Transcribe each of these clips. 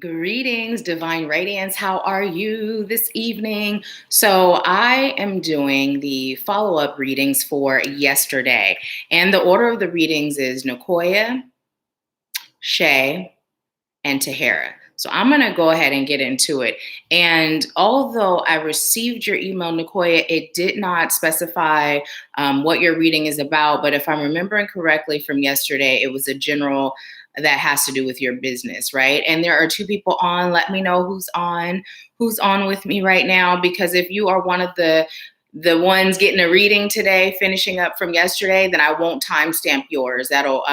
Greetings, Divine Radiance. How are you this evening? So, I am doing the follow up readings for yesterday. And the order of the readings is Nicoya, Shay, and Tahara. So I'm going to go ahead and get into it. And although I received your email, Nicoya, it did not specify what your reading is about. But if I'm remembering correctly from yesterday, it was a general that has to do with your business, right? And there are two people on. Let me know who's on with me right now, because if you are one of the ones getting a reading today, finishing up from yesterday, then I won't timestamp yours. That'll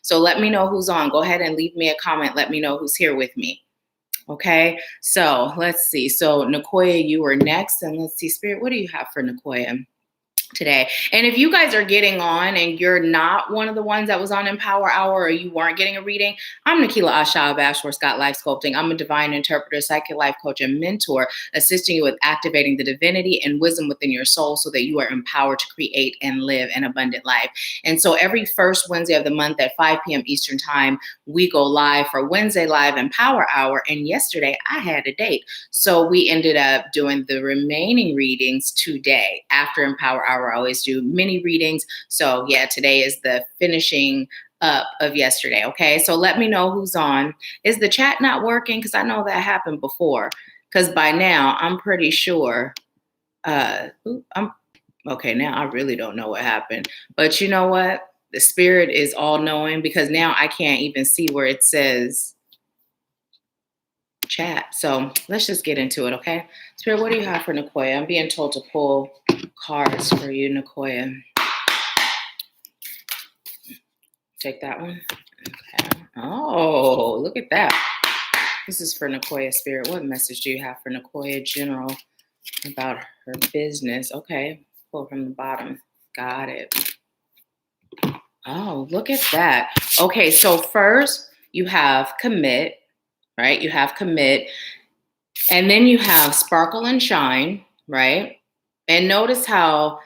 so let me know who's on. Go ahead and leave me a comment. Let me know who's here with me. Okay, so let's see. So Nicoya, you were next, and let's see, Spirit, what do you have for Nicoya today? And if you guys are getting on and you're not one of the ones that was on Empower Hour, or you weren't getting a reading, I'm Nahkila Isha of AshworthScott Life Sculpting. I'm a divine interpreter, psychic life coach, and mentor, assisting you with activating the divinity and wisdom within your soul so that you are empowered to create and live an abundant life. And so every first Wednesday of the month at 5 p.m. Eastern Time, we go live for Wednesday Live Empower Hour. And yesterday I had a date, so we ended up doing the remaining readings today after Empower Hour. I always do mini readings. So yeah, today is the finishing up of yesterday. Okay, so let me know who's on. Is the chat not working? Because I know that happened before. Because by now I'm pretty sure. Okay. Now I really don't know what happened. But you know what? The Spirit is all knowing, because now I can't even see where it says chat. So let's just get into it, okay? Spirit, what do you have for Nicoya? I'm being told to pull cards for you, Nicoya. Take that one. Okay. Oh, look at that. This is for Nicoya, Spirit. What message do you have for Nicoya General about her business? Okay, pull from the bottom. Got it. Oh, look at that. Okay, so first you have commit, right? You have commit. And then you have sparkle and shine, right? And notice how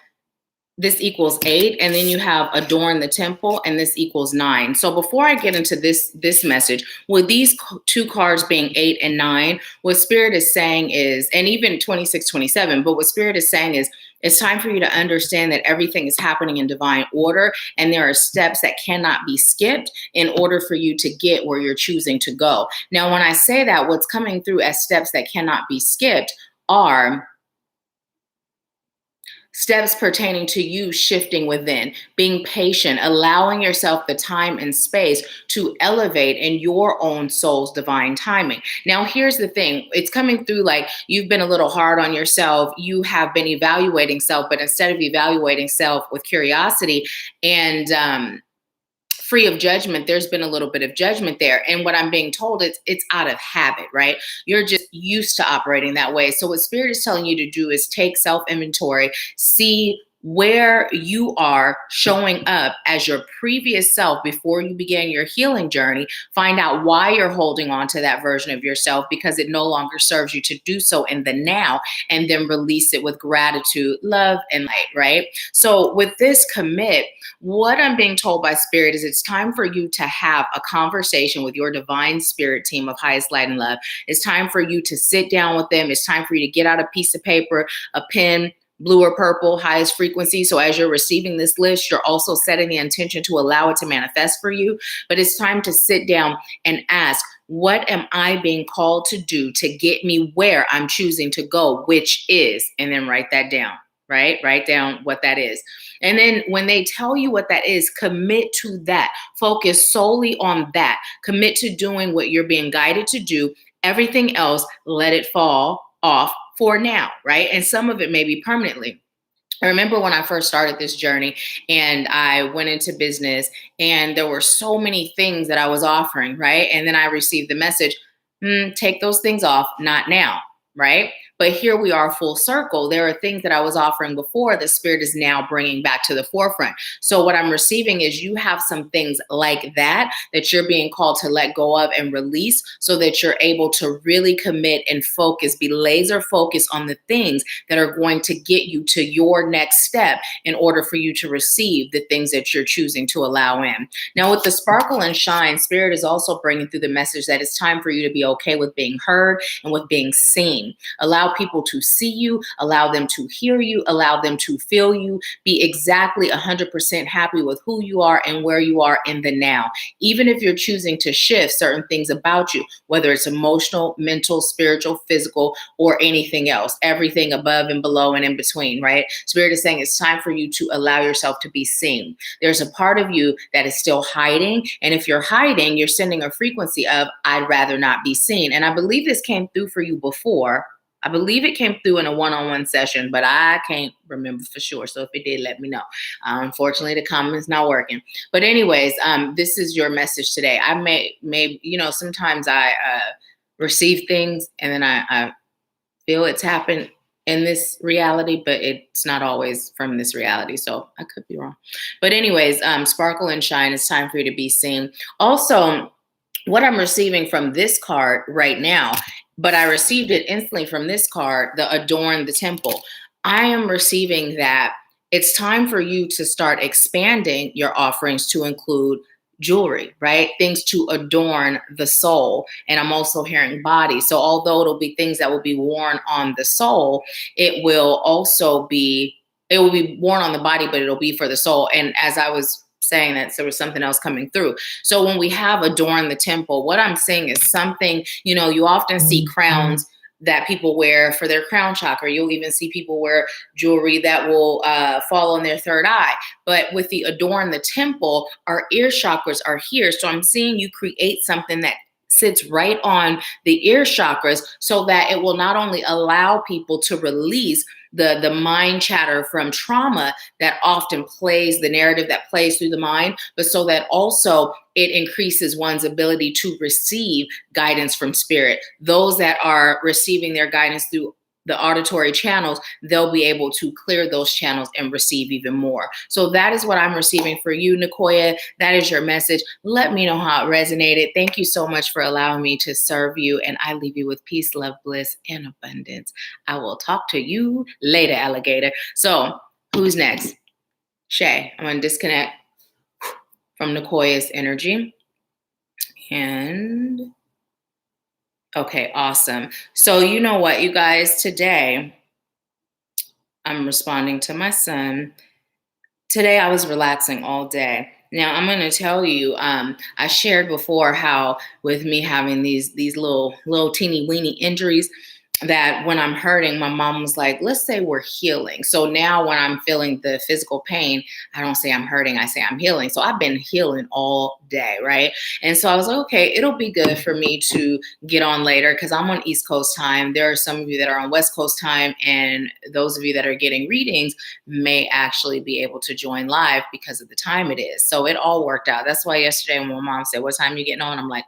this equals 8, and then you have adorn the temple, and this equals 9. So before I get into this message, with these two cards being 8 and 9, what Spirit is saying is, and even 26, 27, but what Spirit is saying is, it's time for you to understand that everything is happening in divine order, and there are steps that cannot be skipped in order for you to get where you're choosing to go. Now, when I say that, what's coming through as steps that cannot be skipped are steps pertaining to you shifting within, being patient, allowing yourself the time and space to elevate in your own soul's divine timing. Now, here's the thing. It's coming through like you've been a little hard on yourself. You have been evaluating self, but instead of evaluating self with curiosity and free of judgment, there's been a little bit of judgment there. And what I'm being told is it's out of habit, right? You're just used to operating that way. So what Spirit is telling you to do is take self-inventory, see where you are showing up as your previous self before you began your healing journey. Find out why you're holding on to that version of yourself, because it no longer serves you to do so in the now, and then release it with gratitude, love, and light, right? So with this commit, what I'm being told by Spirit is it's time for you to have a conversation with your divine spirit team of highest light and love. It's time for you to sit down with them. It's time for you to get out a piece of paper, a pen, blue or purple, highest frequency. So as you're receiving this list, you're also setting the intention to allow it to manifest for you. But it's time to sit down and ask, what am I being called to do to get me where I'm choosing to go, which is, and then write that down, right? Write down what that is. And then when they tell you what that is, commit to that. Focus solely on that. Commit to doing what you're being guided to do. Everything else, let it fall off for now, right? And some of it may be permanently. I remember when I first started this journey and I went into business and there were so many things that I was offering, right? And then I received the message, take those things off, not now, right? But here we are full circle. There are things that I was offering before the Spirit is now bringing back to the forefront. So what I'm receiving is you have some things like that you're being called to let go of and release so that you're able to really commit and focus, be laser focused on the things that are going to get you to your next step in order for you to receive the things that you're choosing to allow in. Now, with the sparkle and shine, Spirit is also bringing through the message that it's time for you to be okay with being heard and with being seen. Allow people to see you, allow them to hear you, allow them to feel you, be exactly 100% happy with who you are and where you are in the now. Even if you're choosing to shift certain things about you, whether it's emotional, mental, spiritual, physical, or anything else, everything above and below and in between, right? Spirit is saying it's time for you to allow yourself to be seen. There's a part of you that is still hiding. And if you're hiding, you're sending a frequency of, I'd rather not be seen. And I believe this came through for you before. I believe it came through in a one-on-one session, but I can't remember for sure. So if it did, let me know. Unfortunately, the comment's not working. But anyways, this is your message today. I may, sometimes I receive things and then I feel it's happened in this reality, but it's not always from this reality. So I could be wrong. But anyways, sparkle and shine, it's time for you to be seen. Also, what I'm receiving from this card right now, but I received it instantly from this card, the Adorn the Temple. I am receiving that it's time for you to start expanding your offerings to include jewelry, right? Things to adorn the soul. And I'm also hearing body. So although it'll be things that will be worn on the soul, it will be worn on the body, but it'll be for the soul. And as I was saying that, there was something else coming through. So when we have Adorn the Temple, what I'm saying is something, you often see crowns that people wear for their crown chakra. You'll even see people wear jewelry that will fall on their third eye. But with the Adorn the Temple, our ear chakras are here. So I'm seeing you create something that sits right on the ear chakras so that it will not only allow people to release the mind chatter from trauma that often plays the narrative that plays through the mind, but so that also it increases one's ability to receive guidance from spirit. Those that are receiving their guidance through the auditory channels, they'll be able to clear those channels and receive even more. So that is what I'm receiving for you, Nicoya. That is your message. Let me know how it resonated. Thank you so much for allowing me to serve you. And I leave you with peace, love, bliss, and abundance. I will talk to you later, alligator. So who's next? Shay. I'm going to disconnect from Nicoya's energy. And okay, awesome. So you know what, you guys, today I'm responding to my son. Today I was relaxing all day. Now I'm going to tell you, I shared before how with me having these little teeny weeny injuries, that when I'm hurting, my mom was like, let's say we're healing. So now when I'm feeling the physical pain, I don't say I'm hurting, I say I'm healing. So I've been healing all day, right? And so I was like, okay, it'll be good for me to get on later because I'm on East Coast time. There are some of you that are on West Coast time, and those of you that are getting readings may actually be able to join live because of the time it is. So it all worked out. That's why yesterday when my mom said, what time you getting on? I'm like,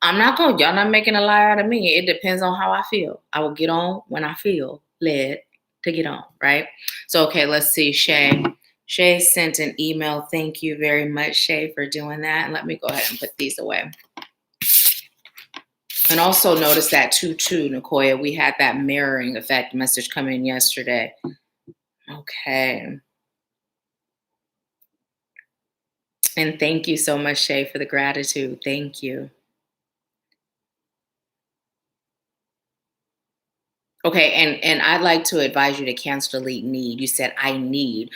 I'm not going to, y'all not making a lie out of me. It depends on how I feel. I will get on when I feel led to get on, right? So, okay, let's see. Shay. Shay sent an email. Thank you very much, Shay, for doing that. And let me go ahead and put these away. And also notice that too, Nicoya, we had that mirroring effect message come in yesterday. Okay. And thank you so much, Shay, for the gratitude. Thank you. Okay, and I'd like to advise you to cancel delete need. You said I need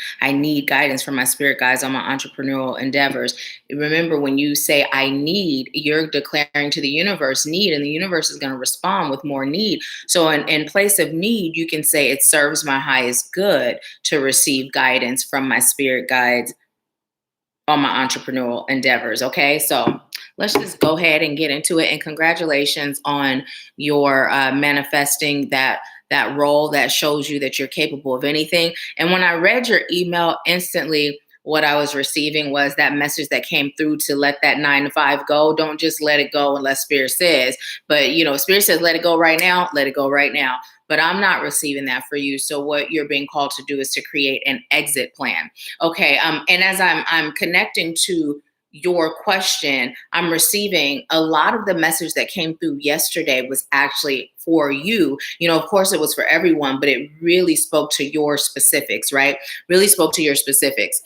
guidance from my spirit guides on my entrepreneurial endeavors. Remember, when you say I need, you're declaring to the universe need, and the universe is going to respond with more need. So in place of need, you can say it serves my highest good to receive guidance from my spirit guides on my entrepreneurial endeavors. Okay, so let's just go ahead and get into it. And congratulations on your manifesting that role that shows you that you're capable of anything. And when I read your email instantly, what I was receiving was that message that came through to let that 9 to 5 go. Don't just let it go unless Spirit says. But, Spirit says, let it go right now, let it go right now. But I'm not receiving that for you. So what you're being called to do is to create an exit plan. Okay. And as I'm connecting to your question, I'm receiving a lot of the message that came through yesterday was actually for you. Of course it was for everyone, but it really spoke to your specifics, right? Really spoke to your specifics.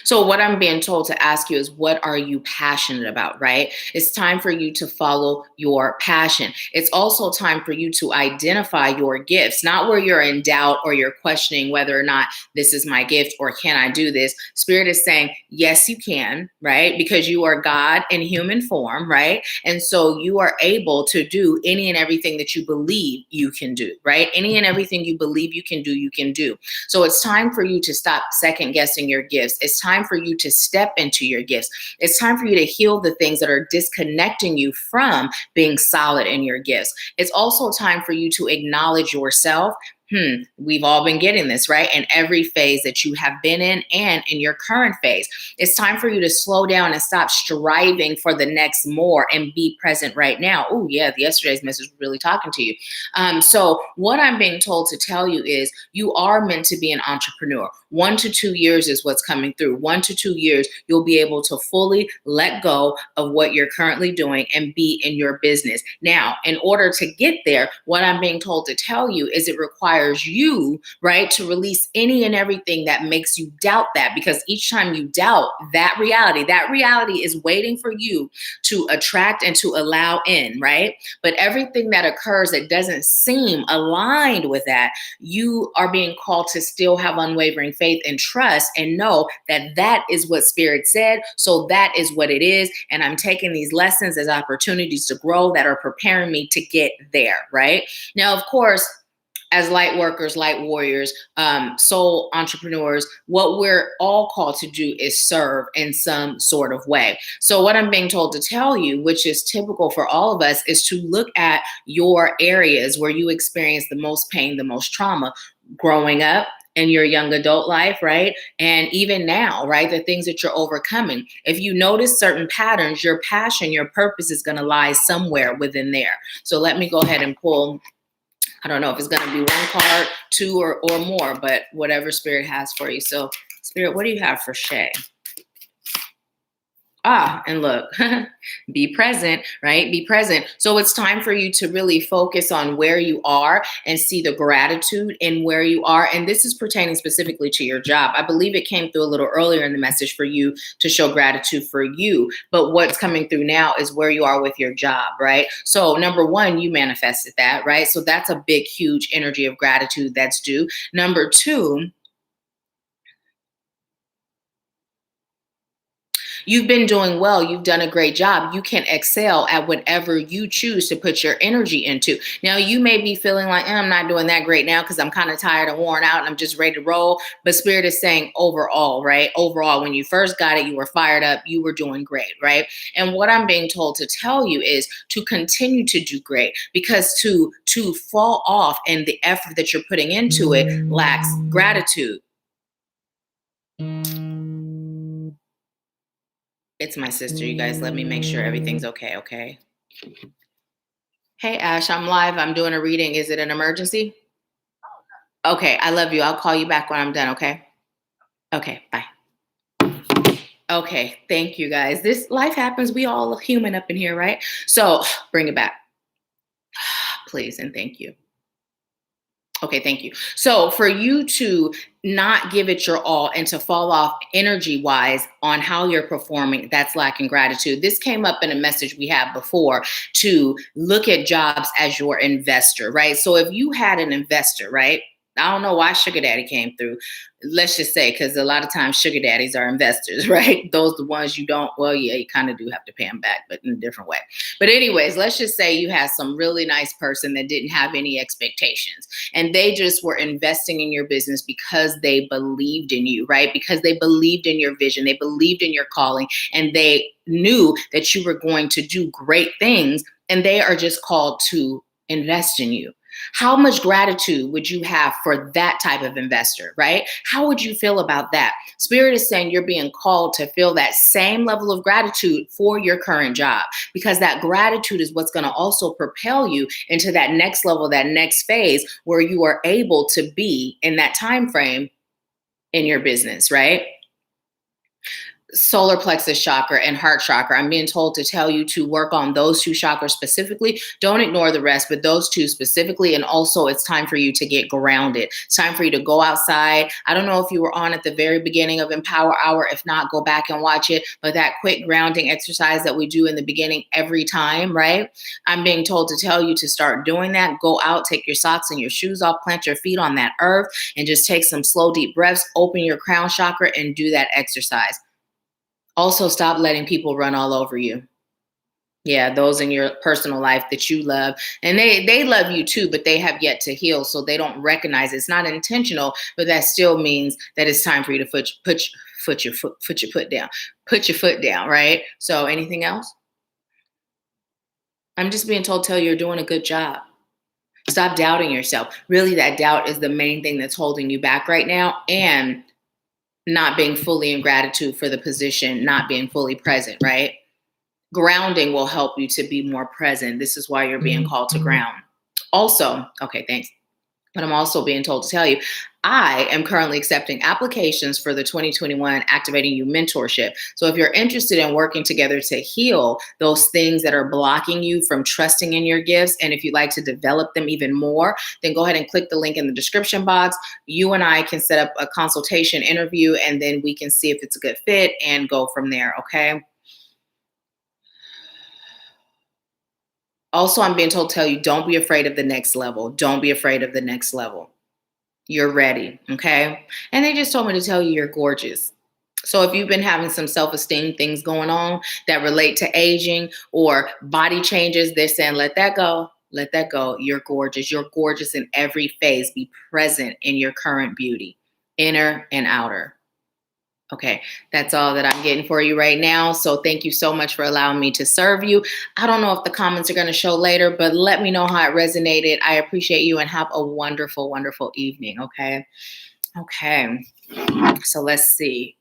So what I'm being told to ask you is, what are you passionate about, right? It's time for you to follow your passion. It's also time for you to identify your gifts, not where you're in doubt or you're questioning whether or not this is my gift or can I do this. Spirit is saying, yes, you can, right? Because you are God in human form, right? And so you are able to do any and everything that you believe you can do, right? Any and everything you believe you can do, you can do. So it's time for you to stop second guessing your gifts. It's time for you to step into your gifts. It's time for you to heal the things that are disconnecting you from being solid in your gifts. It's also time for you to acknowledge yourself. We've all been getting this, right? In every phase that you have been in and in your current phase. It's time for you to slow down and stop striving for the next more and be present right now. Oh, yeah, yesterday's message was really talking to you. So what I'm being told to tell you is you are meant to be an entrepreneur. 1 to 2 years is what's coming through. 1 to 2 years, you'll be able to fully let go of what you're currently doing and be in your business. Now, in order to get there, what I'm being told to tell you is it requires you, right, to release any and everything that makes you doubt that, because each time you doubt that reality is waiting for you to attract and to allow in, right? But everything that occurs that doesn't seem aligned with that, you are being called to still have unwavering faith and trust and know that that is what Spirit said. So that is what it is. And I'm taking these lessons as opportunities to grow that are preparing me to get there, right? Now, of course, as light workers, light warriors, soul entrepreneurs, what we're all called to do is serve in some sort of way. So what I'm being told to tell you, which is typical for all of us, is to look at your areas where you experience the most pain, the most trauma growing up in your young adult life, right? And even now, right? The things that you're overcoming. If you notice certain patterns, your passion, your purpose is going to lie somewhere within there. So let me go ahead and pull. I don't know if it's going to be 1 card, 2 or more, but whatever Spirit has for you. So Spirit, what do you have for Shay? And look, be present, right? Be present. So it's time for you to really focus on where you are and see the gratitude in where you are. And this is pertaining specifically to your job. I believe it came through a little earlier in the message for you to show gratitude for you. But what's coming through now is where you are with your job, right? So number 1, you manifested that, right? So that's a big, huge energy of gratitude that's due. Number 2, you've been doing well. You've done a great job. You can excel at whatever you choose to put your energy into. Now, you may be feeling like, I'm not doing that great now because I'm kind of tired and worn out and I'm just ready to roll. But Spirit is saying overall, right? Overall, when you first got it, you were fired up. You were doing great, right? And what I'm being told to tell you is to continue to do great, because to fall off and the effort that you're putting into it lacks gratitude. It's my sister, you guys. Let me make sure everything's okay? Hey, Ash, I'm live. I'm doing a reading. Is it an emergency? Okay, I love you. I'll call you back when I'm done, okay? Okay, bye. Okay, thank you, guys. This life happens. We all human up in here, right? So bring it back, please, and thank you. Okay, thank you. So for you to not give it your all and to fall off energy-wise on how you're performing, that's lacking gratitude. This came up in a message we had before, to look at jobs as your investor, right? So if you had an investor, right? I don't know why Sugar Daddy came through. Let's just say, because a lot of times Sugar Daddies are investors, right? Those are the ones you don't, well, yeah, you kind of do have to pay them back, but in a different way. But anyways, let's just say you had some really nice person that didn't have any expectations, and they just were investing in your business because they believed in you, right? Because they believed in your vision, they believed in your calling, and they knew that you were going to do great things, and they are just called to invest in you. How much gratitude would you have for that type of investor, right? How would you feel about that? Spirit is saying you're being called to feel that same level of gratitude for your current job, because that gratitude is what's going to also propel you into that next level, that next phase where you are able to be in that time frame in your business, right? Solar plexus chakra and heart chakra. I'm being told to tell you to work on those two chakras specifically. Don't ignore the rest, but those two specifically. And also, it's time for you to get grounded. It's time for you to go outside. I don't know if you were on at the very beginning of Empower Hour. If not, go back and watch it. But that quick grounding exercise that we do in the beginning every time, right? I'm being told to tell you to start doing that. Go out, take your socks and your shoes off, plant your feet on that earth, and just take some slow, deep breaths. Open your crown chakra and do that exercise. Also, stop letting people run all over you. Yeah, those in your personal life that you love. And they love you too, but they have yet to heal. So they don't recognize it. It's not intentional, but that still means that it's time for you to put your foot down. Put your foot down, right? So anything else? I'm just being told, tell you you're doing a good job. Stop doubting yourself. Really, that doubt is the main thing that's holding you back right now. And not being fully in gratitude for the position, not being fully present, right? Grounding will help you to be more present. This is why you're being called to ground. Also, okay, thanks. But I'm also being told to tell you, I am currently accepting applications for the 2021 Activating You Mentorship. So if you're interested in working together to heal those things that are blocking you from trusting in your gifts, and if you'd like to develop them even more, then go ahead and click the link in the description box. You and I can set up a consultation interview, and then we can see if it's a good fit and go from there, okay? Also, I'm being told to tell you, don't be afraid of the next level. Don't be afraid of the next level. You're ready, okay? And they just told me to tell you you're gorgeous. So if you've been having some self-esteem things going on that relate to aging or body changes, they're saying, let that go. Let that go. You're gorgeous. You're gorgeous in every phase. Be present in your current beauty, inner and outer. Okay, that's all that I'm getting for you right now. So thank you so much for allowing me to serve you. I don't know if the comments are going to show later, but let me know how it resonated. I appreciate you and have a wonderful, wonderful evening. Okay. Okay. So let's see.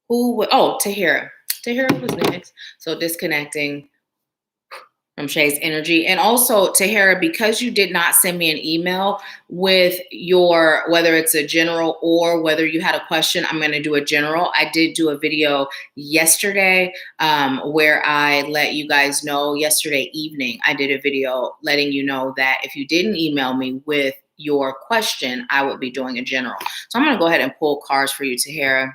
Tahira. Tahira was next. So disconnecting from Shay's energy. And also, Tahira, because you did not send me an email with your, whether it's a general or whether you had a question, I'm going to do a general. I did do a video yesterday where I let you guys know, yesterday evening, I did a video letting you know that if you didn't email me with your question, I would be doing a general. So I'm going to go ahead and pull cards for you, Tahira,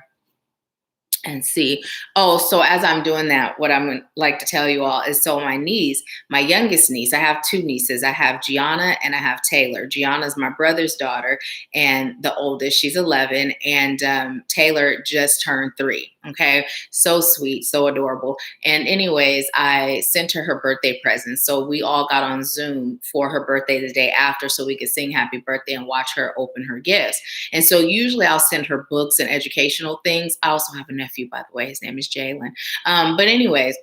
and see. Oh, so as I'm doing that, what I'm going to like to tell you all is, so my niece, my youngest niece, I have two nieces. I have Gianna and I have Taylor. Gianna's my brother's daughter, and the oldest, she's 11, and Taylor just turned 3. Okay. So sweet, so adorable. And anyways, I sent her birthday present. So we all got on Zoom for her birthday the day after so we could sing happy birthday and watch her open her gifts. And so usually I'll send her books and educational things. I also have a nephew, by the way. His name is Jalen. But anyways,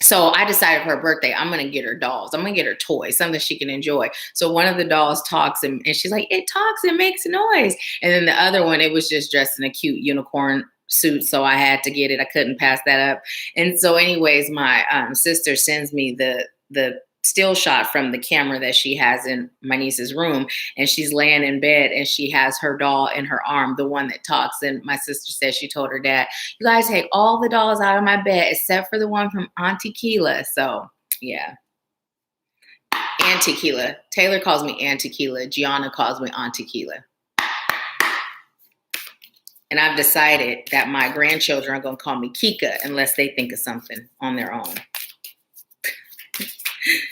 so I decided for her birthday, I'm going to get her dolls. I'm going to get her toys, something she can enjoy. So one of the dolls talks and she's like, it talks, it makes noise. And then the other one, it was just dressed in a cute unicorn suit. So I had to get it. I couldn't pass that up. And so anyways, my sister sends me the still shot from the camera that she has in my niece's room, and she's laying in bed and she has her doll in her arm, the one that talks. And my sister said she told her dad, you guys take all the dolls out of my bed except for the one from Auntie Keela. So yeah, Auntie Keela. Taylor calls me Auntie Keela. Gianna calls me Auntie Keela. And I've decided that my grandchildren are going to call me Kika unless they think of something on their own.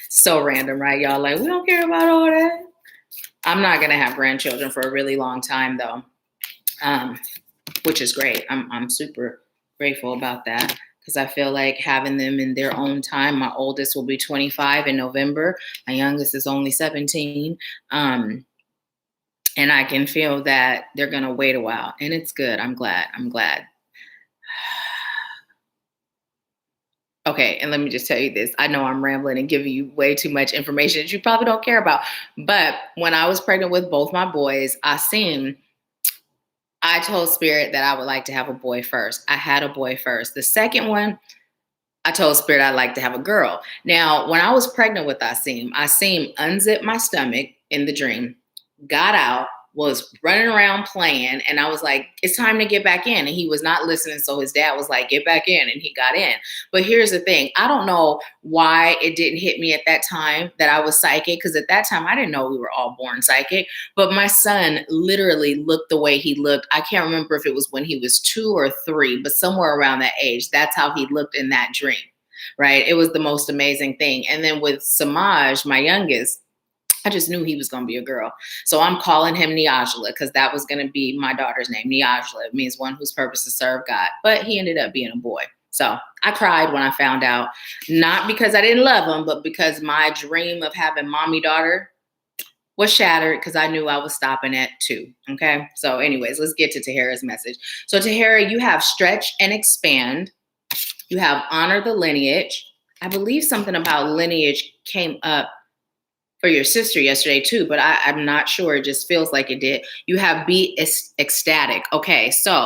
So random, right? Y'all like, we don't care about all that. I'm not going to have grandchildren for a really long time, though, which is great. I'm super grateful about that because I feel like having them in their own time. My oldest will be 25 in November. My youngest is only 17. And I can feel that they're going to wait a while. And it's good. I'm glad. Okay, and let me just tell you this. I know I'm rambling and giving you way too much information that you probably don't care about. But when I was pregnant with both my boys, I told Spirit that I would like to have a boy first. I had a boy first. The second one, I told Spirit I'd like to have a girl. Now, when I was pregnant with Asim unzipped my stomach in the dream, got out, was running around playing, and I was like, it's time to get back in. And he was not listening, so his dad was like, get back in, and he got in. But here's the thing. I don't know why it didn't hit me at that time that I was psychic, because at that time, I didn't know we were all born psychic. But my son literally looked the way he looked. I can't remember if it was when he was 2 or 3, but somewhere around that age, that's how he looked in that dream, right? It was the most amazing thing. And then with Samaj, my youngest, I just knew he was going to be a girl. So I'm calling him Nahkila because that was going to be my daughter's name. Nahkila. It means one whose purpose is to serve God. But he ended up being a boy. So I cried when I found out, not because I didn't love him, but because my dream of having mommy daughter was shattered because I knew I was stopping at 2. Okay. So anyways, let's get to Tahira's message. So Tahira, you have stretch and expand. You have honor the lineage. I believe something about lineage came up for your sister yesterday too, but I'm not sure. It just feels like it did. You have be ecstatic. Okay, so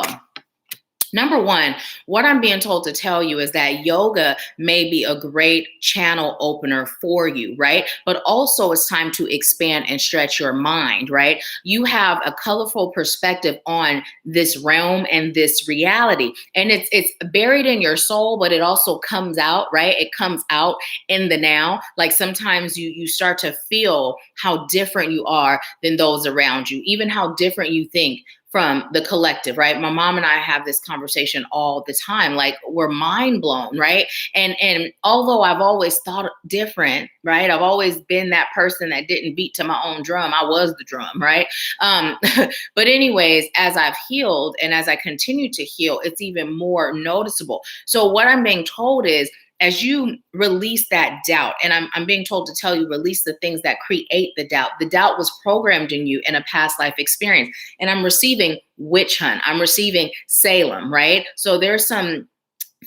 number one, what I'm being told to tell you is that yoga may be a great channel opener for you, right? But also it's time to expand and stretch your mind, right? You have a colorful perspective on this realm and this reality. And it's buried in your soul, but it also comes out, right? It comes out in the now. Like sometimes you start to feel how different you are than those around you, even how different you think from the collective, right? My mom and I have this conversation all the time. Like we're mind blown, right? And although I've always thought different, right? I've always been that person that didn't beat to my own drum. I was the drum, right? But anyways, as I've healed and as I continue to heal, it's even more noticeable. So what I'm being told is, as you release that doubt, and I'm being told to tell you, release the things that create the doubt. The doubt was programmed in you in a past life experience. And I'm receiving witch hunt. I'm receiving Salem, right? So there's some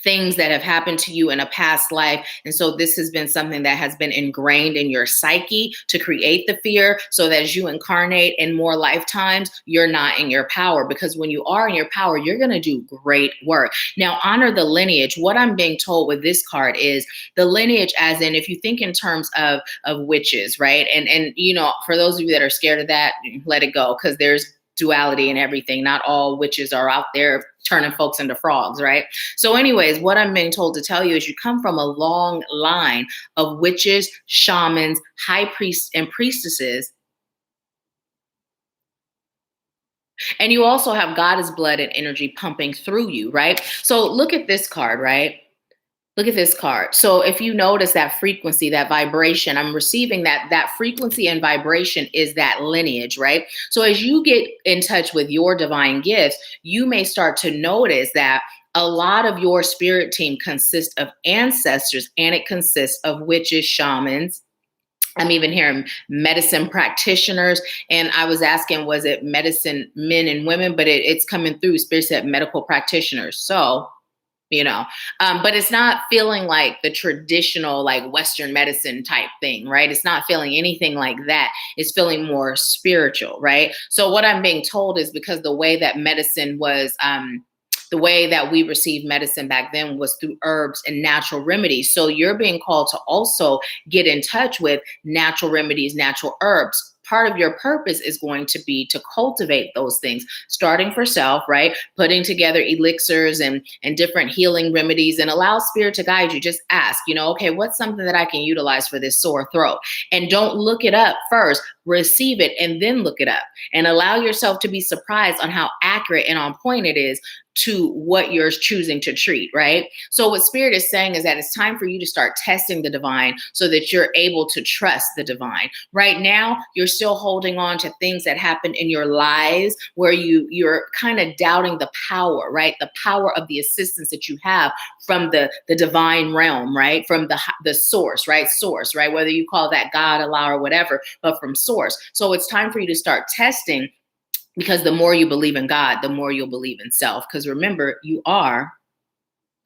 things that have happened to you in a past life. And so this has been something that has been ingrained in your psyche to create the fear so that as you incarnate in more lifetimes, you're not in your power. Because when you are in your power, you're going to do great work. Now, honor the lineage. What I'm being told with this card is the lineage, as in, if you think in terms of witches, right? And you know, for those of you that are scared of that, let it go, because there's duality and everything. Not all witches are out there turning folks into frogs, right? So anyways, what I'm being told to tell you is you come from a long line of witches, shamans, high priests, and priestesses. And you also have goddess blood and energy pumping through you, right? So look at this card, right? Look at this card. So if you notice that frequency, that vibration, I'm receiving that frequency and vibration is that lineage, right? So as you get in touch with your divine gifts, you may start to notice that a lot of your spirit team consists of ancestors, and it consists of witches, shamans. I'm even hearing medicine practitioners. And I was asking, was it medicine men and women? But it's coming through. Spirit said medical practitioners. So you know, but it's not feeling like the traditional, like Western medicine type thing, right? It's not feeling anything like that. It's feeling more spiritual, right? So what I'm being told is because the way that medicine was, the way that we received medicine back then was through herbs and natural remedies. So you're being called to also get in touch with natural remedies, natural herbs. Part of your purpose is going to be to cultivate those things, starting for self, right? Putting together elixirs and different healing remedies, and allow spirit to guide you. Just ask, you know, okay, what's something that I can utilize for this sore throat? And don't look it up first, receive it and then look it up, and allow yourself to be surprised on how accurate and on point it is to what you're choosing to treat, right? So what spirit is saying is that it's time for you to start testing the divine so that you're able to trust the divine. Right now, you're still holding on to things that happened in your lives where you're kind of doubting the power, right? The power of the assistance that you have from the divine realm, right? From the source, right? Source, right? Whether you call that God, Allah, or whatever, but from source. So it's time for you to start testing, because the more you believe in God, the more you'll believe in self. Because remember, you are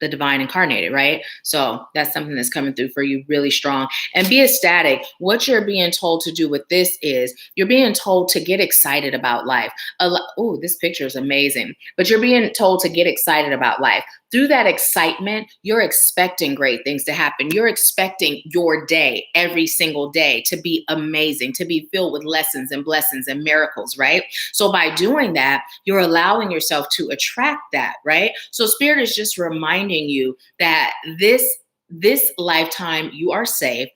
the divine incarnated, right? So that's something that's coming through for you really strong. And be ecstatic. What you're being told to do with this is you're being told to get excited about life. Oh, this picture is amazing. But you're being told to get excited about life. Through that excitement, you're expecting great things to happen. You're expecting your day, every single day, to be amazing, to be filled with lessons and blessings and miracles, right? So by doing that, you're allowing yourself to attract that, right? So Spirit is just reminding you that this lifetime you are safe.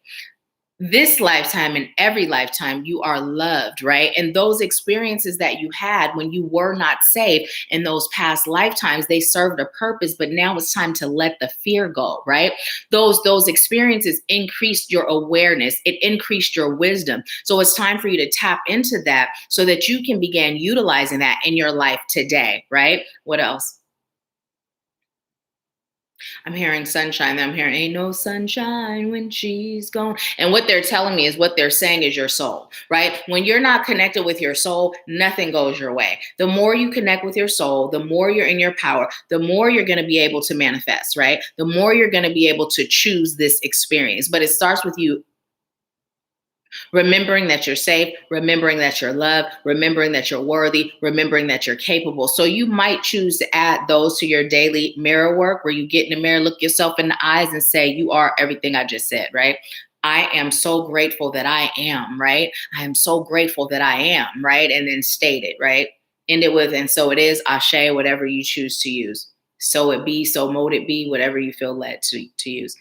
This lifetime and every lifetime you are loved, right? And those experiences that you had when you were not safe in those past lifetimes, they served a purpose, but now it's time to let the fear go, right? Those experiences increased your awareness, it increased your wisdom. So it's time for you to tap into that so that you can begin utilizing that in your life today, right? What else? I'm hearing sunshine. I'm hearing ain't no sunshine when she's gone. And what they're telling me is what they're saying is your soul, right? When you're not connected with your soul, nothing goes your way. The more you connect with your soul, the more you're in your power, the more you're going to be able to manifest, right? The more you're going to be able to choose this experience. But it starts with you remembering that you're safe, remembering that you're loved, remembering that you're worthy, remembering that you're capable. So you might choose to add those to your daily mirror work where you get in the mirror, look yourself in the eyes and say, you are everything I just said, right? I am so grateful that I am, right? I am so grateful that I am, right? And then state it, right? End it with, and so it is, Ashe, whatever you choose to use. So it be, so mote it be, whatever you feel led to use.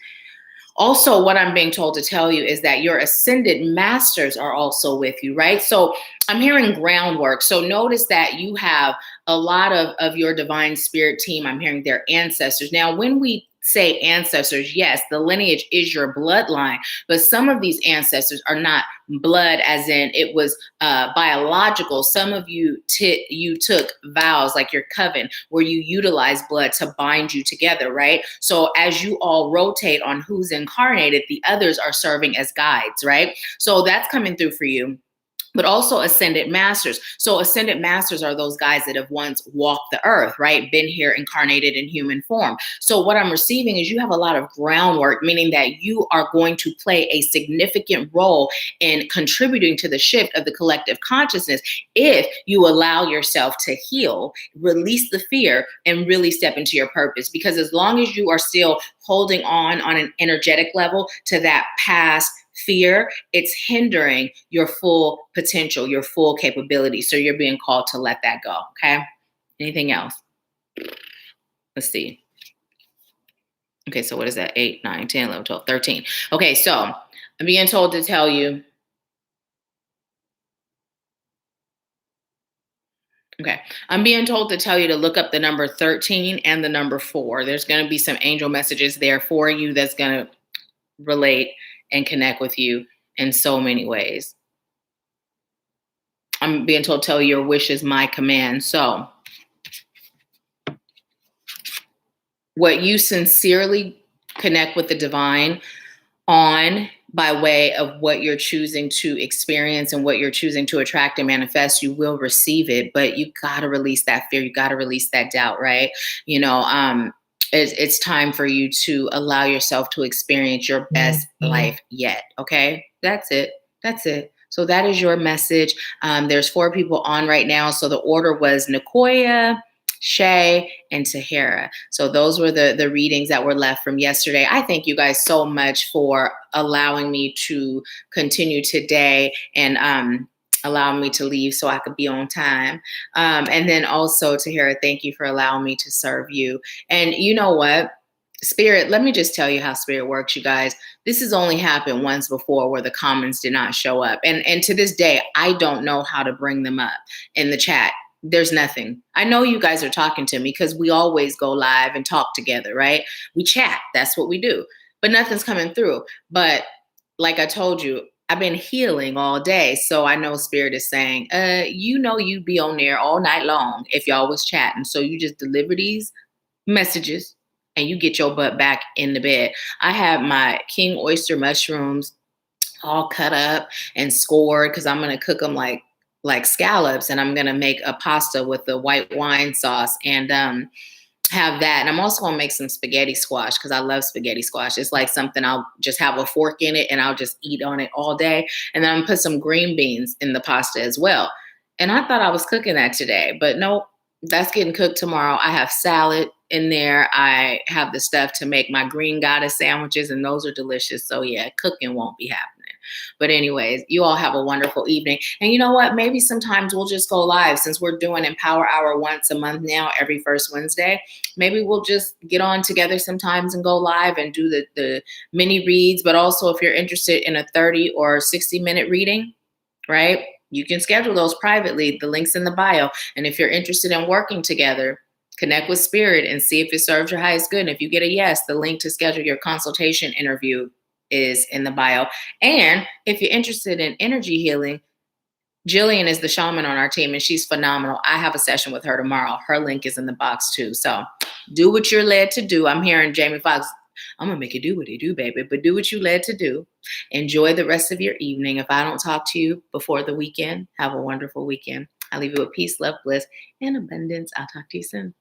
Also, what I'm being told to tell you is that your ascended masters are also with you, right? So I'm hearing groundwork. So notice that you have a lot of your divine spirit team. I'm hearing their ancestors. Now, when we say ancestors, yes, the lineage is your bloodline, but some of these ancestors are not blood as in it was biological. Some of you you took vows like your coven where you utilize blood to bind you together, right? So as you all rotate on who's incarnated, the others are serving as guides, right? So that's coming through for you. But also ascended masters. So ascended masters are those guys that have once walked the earth, right? Been here incarnated in human form. So what I'm receiving is you have a lot of groundwork, meaning that you are going to play a significant role in contributing to the shift of the collective consciousness if you allow yourself to heal, release the fear, and really step into your purpose. Because as long as you are still holding on an energetic level to that past fear, it's hindering your full potential, your full capability. So you're being called to let that go. Okay. Anything else? Let's see. Okay. So what is that? 8, 9, 10, 11, 12, 13. Okay. So I'm being told to tell you. Okay. I'm being told to tell you to look up the number 13 and the number 4. There's going to be some angel messages there for you that's going to relate and connect with you in so many ways. I'm being told to tell you your wish is my command. So what you sincerely connect with the divine on by way of what you're choosing to experience and what you're choosing to attract and manifest, you will receive it. But you got to release that fear. You got to release that doubt, right? You know, it's time for you to allow yourself to experience your best life yet. Okay. That's it. That's it. So that is your message. There's 4 people on right now. So the order was Nicoya, Shay, and Tahara. So those were the readings that were left from yesterday. I thank you guys so much for allowing me to continue today and allowing me to leave so I could be on time. And then also, Tahara, thank you for allowing me to serve you. And you know what? Spirit, let me just tell you how spirit works, you guys. This has only happened once before where the comments did not show up. And to this day, I don't know how to bring them up in the chat. There's nothing. I know you guys are talking to me because we always go live and talk together, right? We chat. That's what we do. But nothing's coming through. But like I told you, I've been healing all day. So I know spirit is saying, you'd be on there all night long if y'all was chatting. So you just deliver these messages and you get your butt back in the bed. I have my king oyster mushrooms all cut up and scored because I'm going to cook them like scallops, and I'm going to make a pasta with the white wine sauce. And have that. And I'm also gonna make some spaghetti squash because I love spaghetti squash. It's like something I'll just have a fork in it and I'll just eat on it all day. And then I'm gonna put some green beans in the pasta as well. And I thought I was cooking that today, but nope, that's getting cooked tomorrow. I have salad in there. I have the stuff to make my green goddess sandwiches, and those are delicious. So yeah, cooking won't be happening. But anyways, you all have a wonderful evening. And you know what? Maybe sometimes we'll just go live since we're doing Empower Hour once a month now, every first Wednesday. Maybe we'll just get on together sometimes and go live and do the mini reads. But also, if you're interested in a 30 or 60-minute reading, right? You can schedule those privately. The link's in the bio. And if you're interested in working together, connect with Spirit and see if it serves your highest good. And if you get a yes, the link to schedule your consultation interview is in the bio. And if you're interested in energy healing, Gillian is the shaman on our team and she's phenomenal. I have a session with her tomorrow. Her link is in the box too. So do what you're led to do. I'm hearing Jamie Foxx. I'm going to make you do what you do, baby, but do what you led to do. Enjoy the rest of your evening. If I don't talk to you before the weekend, have a wonderful weekend. I leave you with peace, love, bliss, and abundance. I'll talk to you soon.